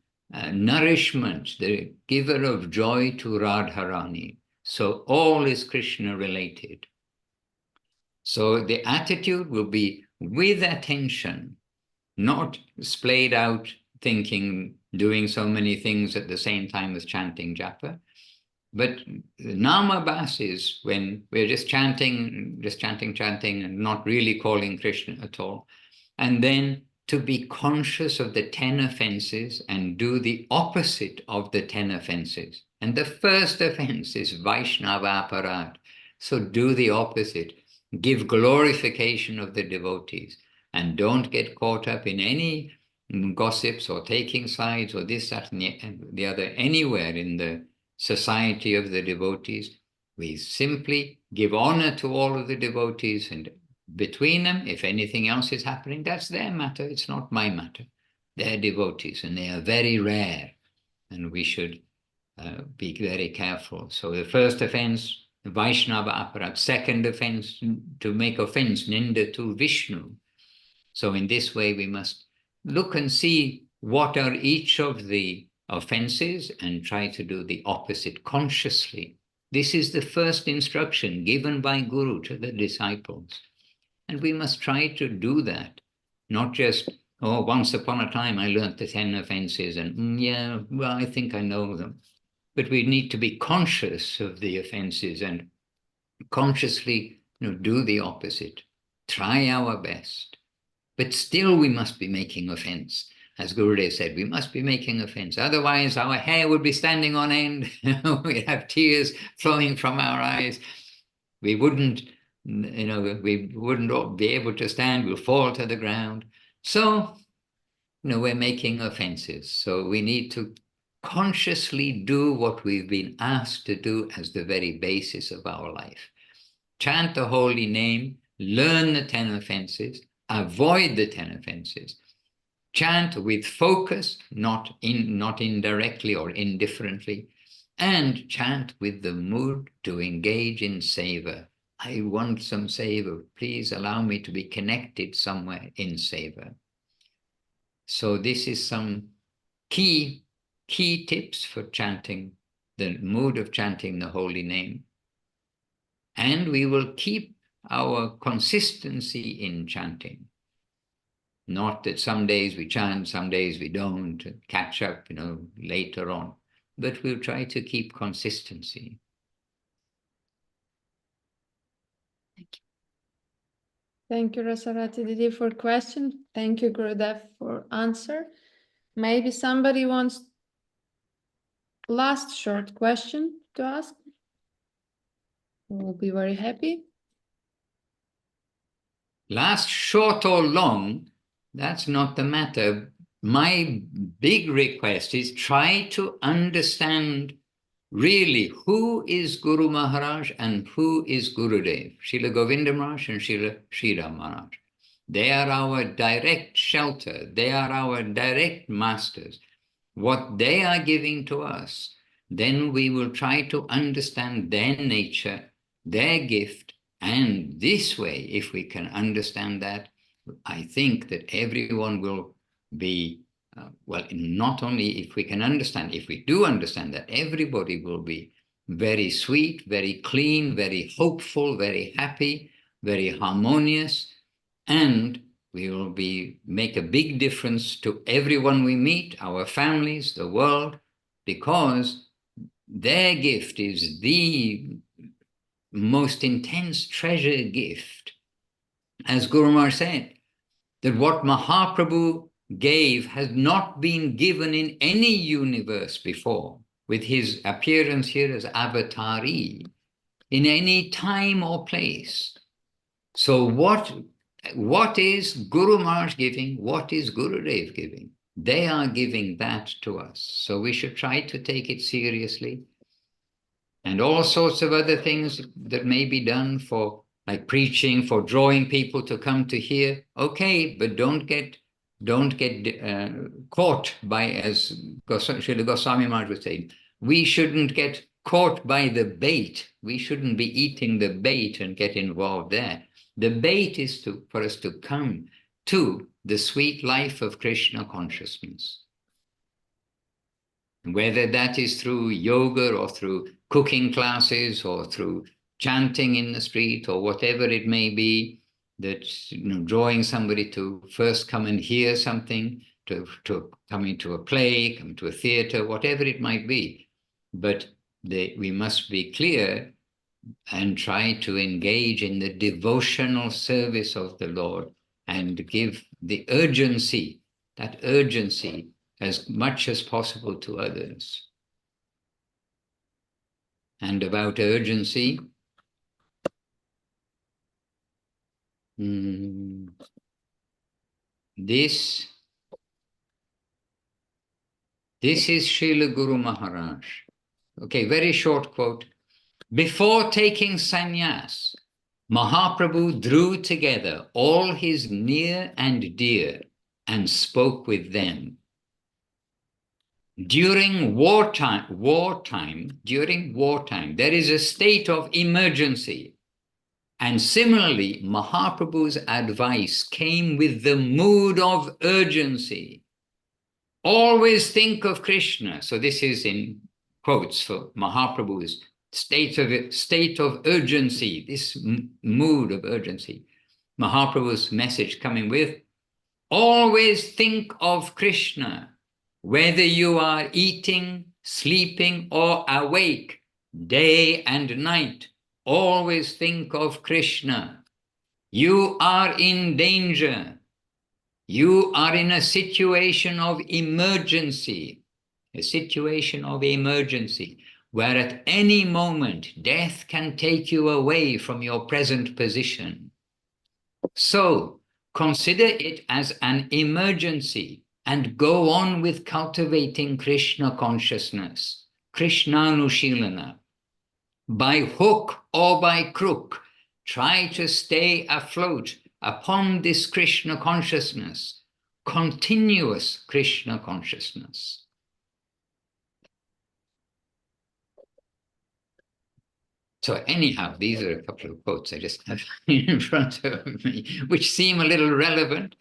nourishment, the giver of joy to Radharani. So all is Krishna related. So the attitude will be with attention, not splayed out thinking, doing so many things at the same time as chanting japa. But namabhas is when we're just chanting, and not really calling Krishna at all. And then to be conscious of the 10 offenses and do the opposite of the 10 offenses. And the first offense is Vaishnava aparad. So do the opposite. Give glorification of the devotees. And don't get caught up in any gossips or taking sides or this, that, and the other anywhere in the society of the devotees. We simply give honor to all of the devotees, and between them, if anything else is happening, that's their matter. It's not my matter. They're devotees, and they are very rare, and we should be very careful. So the first offense, Vaishnava aparat. Second offense, to make offense, ninda to Vishnu. So in this way, we must look and see what are each of the offenses and try to do the opposite consciously. This is the first instruction given by Guru to the disciples. And we must try to do that, not just, oh, once upon a time I learned the 10 offenses and yeah, well, I think I know them. But we need to be conscious of the offenses and consciously do the opposite. Try our best. But still we must be making offense. As Gurudev said, we must be making offense. Otherwise our hair would be standing on end. We'd have tears flowing from our eyes. We wouldn't, we wouldn't be able to stand. We'll fall to the ground. So, we're making offenses. So we need to consciously do what we've been asked to do as the very basis of our life. Chant the holy name, learn the 10 offenses, avoid the 10 offenses. Chant with focus, not indirectly or indifferently, and chant with the mood to engage in seva. I want some seva. Please allow me to be connected somewhere in seva. So this is some key tips for chanting, the mood of chanting the holy name. And we will keep our consistency in chanting. Not that some days we chant, some days we don't, catch up, later on. But we'll try to keep consistency. Thank you. Thank you, Rasarati Didi, for question. Thank you, Gurudev, for answer. Maybe somebody wants last short question to ask. We'll be very happy. Last short or long, that's not the matter. My big request is try to understand really who is Guru Maharaj and who is Gurudev, Srila Govinda Maharaj and Srila Sridhar Maharaj. They are our direct shelter. They are our direct masters. What they are giving to us, then we will try to understand their nature, their gift, and this way, if we can understand that, I think that everyone will be, well, not only if we can understand, if we do understand that, everybody will be very sweet, very clean, very hopeful, very happy, very harmonious, and we will make a big difference to everyone we meet, our families, the world, because their gift is the most intense treasure gift. As Guru Maharaj said, that what Mahaprabhu gave has not been given in any universe before, with his appearance here as avatari, in any time or place. So what is Guru Maharaj giving? What is Gurudev giving? They are giving that to us. So we should try to take it seriously. And all sorts of other things that may be done for, like preaching, for drawing people to come to hear. Okay, but don't get caught by, as Srila Goswami Maharaj was saying, we shouldn't get caught by the bait. We shouldn't be eating the bait and get involved there. The bait is for us to come to the sweet life of Krishna consciousness. Whether that is through yoga or through cooking classes or through chanting in the street or whatever it may be, that, drawing somebody to first come and hear something, to come into a play, come to a theater, whatever it might be. But we must be clear and try to engage in the devotional service of the Lord and give the urgency, that urgency, as much as possible to others. And about urgency, this is Srila Guru Maharaj. Okay, very short quote. Before taking sannyas, Mahaprabhu drew together all his near and dear and spoke with them. During wartime, there is a state of emergency. And similarly, Mahaprabhu's advice came with the mood of urgency. Always think of Krishna. So this is in quotes for Mahaprabhu's state of urgency, this mood of urgency. Mahaprabhu's message coming with, always think of Krishna, whether you are eating, sleeping, or awake, day and night, always think of Krishna. You are in danger. You are in a situation of emergency, where at any moment death can take you away from your present position. So consider it as an emergency and go on with cultivating Krishna consciousness, Krishnanushilana. By hook or by crook, try to stay afloat upon this Krishna consciousness, continuous Krishna consciousness. So anyhow, these are a couple of quotes I just have in front of me, which seem a little relevant.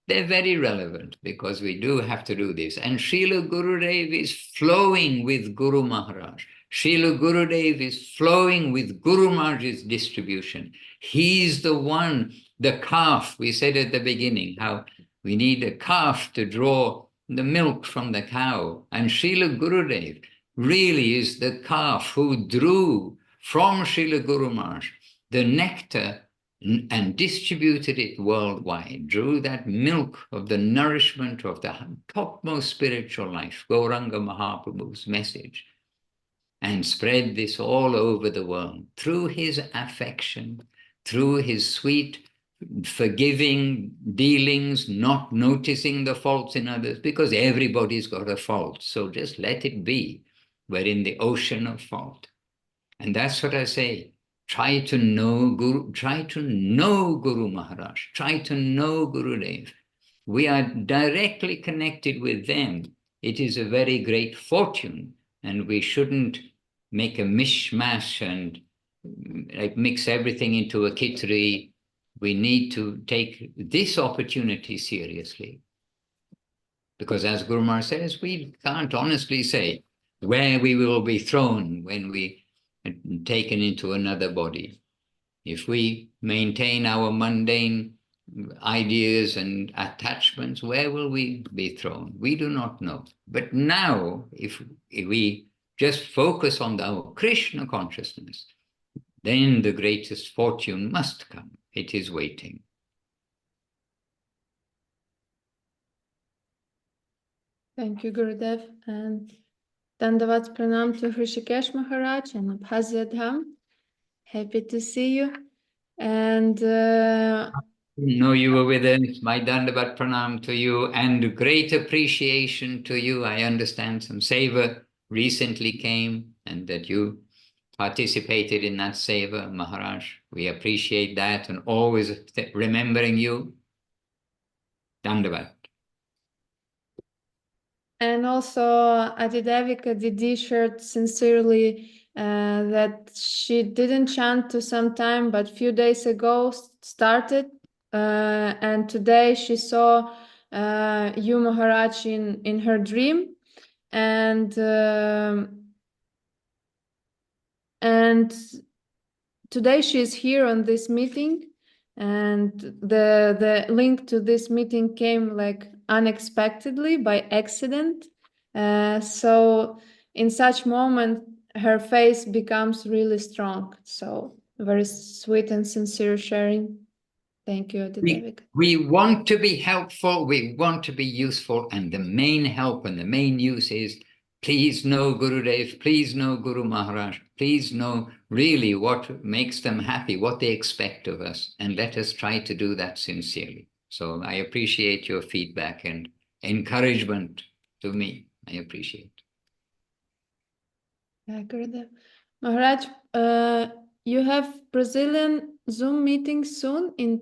They're very relevant because we do have to do this. And Srila Gurudev is flowing with Guru Maharaj. Srila Gurudev is flowing with Guru Maharaj's distribution. He's the one, the calf, we said at the beginning, how we need a calf to draw the milk from the cow. And Srila Gurudev really is the calf who drew from Srila Guru Maharaj the nectar and distributed it worldwide, drew that milk of the nourishment of the topmost spiritual life, Gauranga Mahaprabhu's message, and spread this all over the world through his affection, through his sweet, forgiving dealings, not noticing the faults in others, because everybody's got a fault. So just let it be. We're in the ocean of fault. And that's what I say. Try to know Guru, try to know Guru Maharaj, try to know Gurudev. We are directly connected with them. It is a very great fortune, and we shouldn't make a mishmash and like mix everything into a kitri. We need to take this opportunity seriously. Because as Guru Maharaj says, we can't honestly say where we will be thrown when we are taken into another body. If we maintain our mundane ideas and attachments, where will we be thrown? We do not know. But now, if we just focus on our Krishna consciousness, then the greatest fortune must come. It is waiting. Thank you, Gurudev. And Dandavat Pranam to Hrishikesh Maharaj and Abhazya Dham. Happy to see you. And know you were with us. My Dandavat Pranam to you and great appreciation to you. I understand some seva recently came and that you participated in that seva, Maharaj. We appreciate that and always remembering you. Dandavat. And also Adidevika Didi shared sincerely that she didn't chant to some time, but few days ago started. And today she saw you, Maharaj, in her dream. And today she is here on this meeting. And the link to this meeting came like unexpectedly by accident. So in such moment, her face becomes really strong. So very sweet and sincere sharing. Thank you, Adidevika. We want to be helpful, we want to be useful, and the main help and the main use is please know Gurudev, please know Guru Maharaj, please know really what makes them happy, what they expect of us, and let us try to do that sincerely. So I appreciate your feedback and encouragement to me. I appreciate. Yeah, Gurudev. Maharaj, you have Brazilian Zoom meeting soon in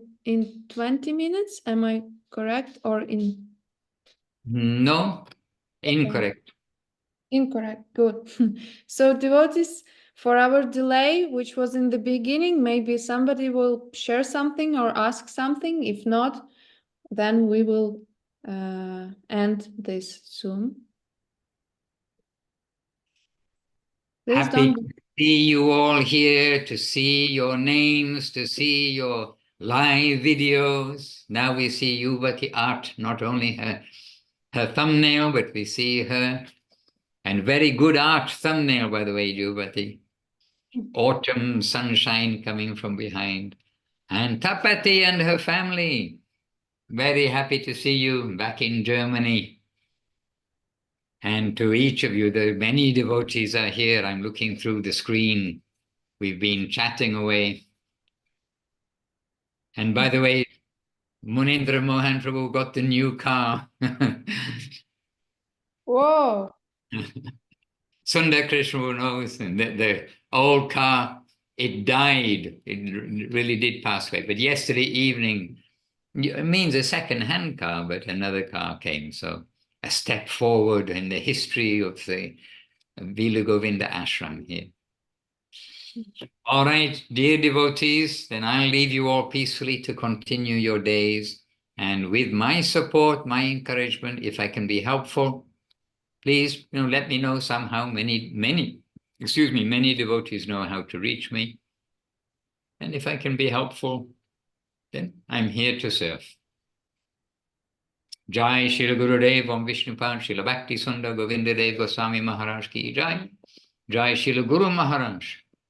20 minutes, am I correct? Or in... No, incorrect. Incorrect, good. So devotees, for our delay, which was in the beginning, maybe somebody will share something or ask something. If not, then we will end this Zoom. Please Happy don't... to see you all here, to see your names, to see your live videos. Now we see Yuvati art, not only her thumbnail, but we see her. And very good art thumbnail, by the way, Yuvati. Autumn sunshine coming from behind. And Tapati and her family. Very happy to see you back in Germany. And to each of you, the many devotees are here. I'm looking through the screen. We've been chatting away. And by the way, Munindra Mohan Prabhu got the new car. Whoa! Sundar Krishna knows the old car, it died. It really did pass away. But yesterday evening, it means a second-hand car, but another car came. So a step forward in the history of the Vila Govinda ashram here. All right, dear devotees, then I'll leave you all peacefully to continue your days. And with my support, my encouragement, if I can be helpful, please, let me know somehow. Many devotees know how to reach me. And if I can be helpful, then I'm here to serve. Jai Srila Gurudev Om Vishnupad Srila Bhakti Sundar Govinda Dev Goswami Maharaj ki Jai. Jai Srila Guru Maharaj.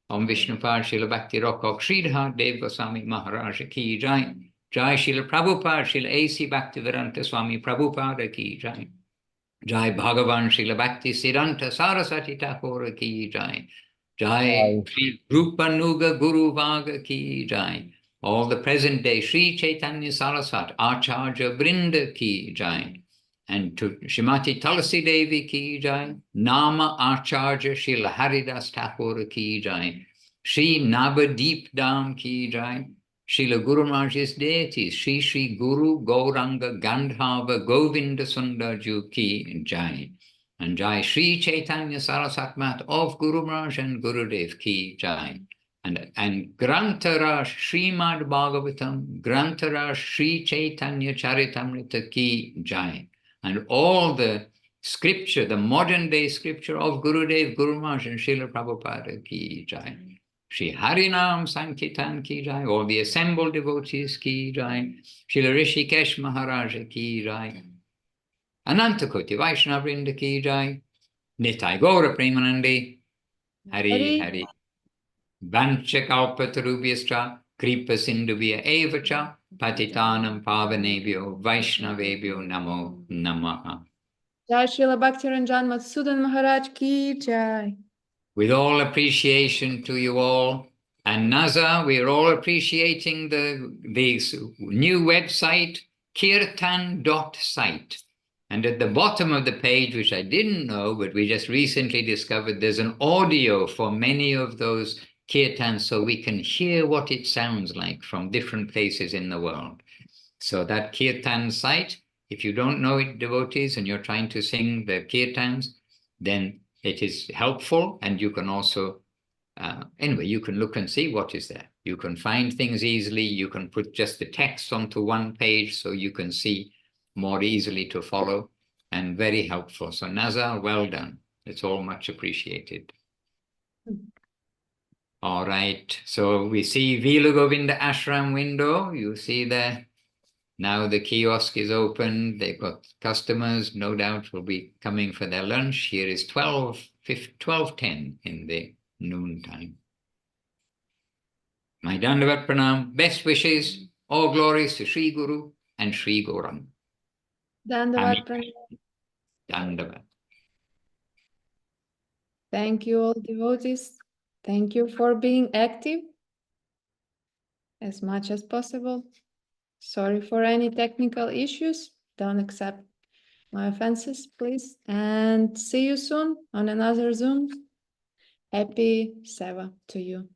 Om Vishnupad Srila Bhakti Rokok Sridhar Dev Goswami Maharaj Ki Jai. Jai Srila Prabhupada Srila A.C. Bhaktivedanta Swami Prabhupada Ki Jai. Jai Bhagavan Srila Bhakti Siddhanta Saraswati Thakur Ki Jai. Jai Sri Rupanuga Guru Vaga Ki Jai. All the present day Sri Chaitanya Saraswat Acharya Brinda Ki Jai. And to Shrimati Tulasi Devi Ki Jai. Nama Acharya Srila Haridas Thakur Ki Jai. Sri Navadeep Dham Ki Jai. Srila Guru Maharaj's deities, Sri Sri Guru Gauranga Gandhava Govinda Sundarju Ki Jai. And Jai Sri Chaitanya Saraswat Mat of Guru Maharaj and Gurudev Ki Jai. And Grantara Srimad Bhagavatam, Grantara Sri Chaitanya Charitamrita Ki Jai. And all the scripture, the modern day scripture of Gurudev, Guru Maharaj and Srila Prabhupada Ki Jai. Shri Harinam Sankirtan Ki Jai, all the assembled devotees Ki Jai, Srila Rishikesh Maharaj Ki Jai, Anantakoti Vaishnava Vrinda Ki Jai, Nitai Gaura Premanandi, Hari Hari, Vancha Kalpatarubhyascha, Kripa Sindhuvya Evacha, Patitanam Pavanebhyo, Vaishnavebhyo Namo Namaha. Jai Srila Bhakti RANJAN Madhusudan Maharaj Ki Jai. With all appreciation to you all. And Naza, we're all appreciating the new website, kirtan.site. And at the bottom of the page, which I didn't know, but we just recently discovered, there's an audio for many of those kirtans, so we can hear what it sounds like from different places in the world. So that kirtan site, if you don't know it, devotees, and you're trying to sing the kirtans, then it is helpful, and you can also, anyway, you can look and see what is there. You can find things easily. You can put just the text onto one page so you can see more easily to follow, and very helpful. So Nazar, well done. It's all much appreciated. All right, so we see Vila Govinda ashram window. You see there. Now the kiosk is open. They've got customers, no doubt, will be coming for their lunch. Here is 12:10 in the noon time. My Dandavat Pranam, best wishes, all glories to Sri Guru and Sri Gauranga. Dandavat Pranam. Dandavat. Thank you all devotees. Thank you for being active as much as possible. Sorry for any technical issues. Don't accept my offenses, please. And see you soon on another Zoom. Happy Seva to you.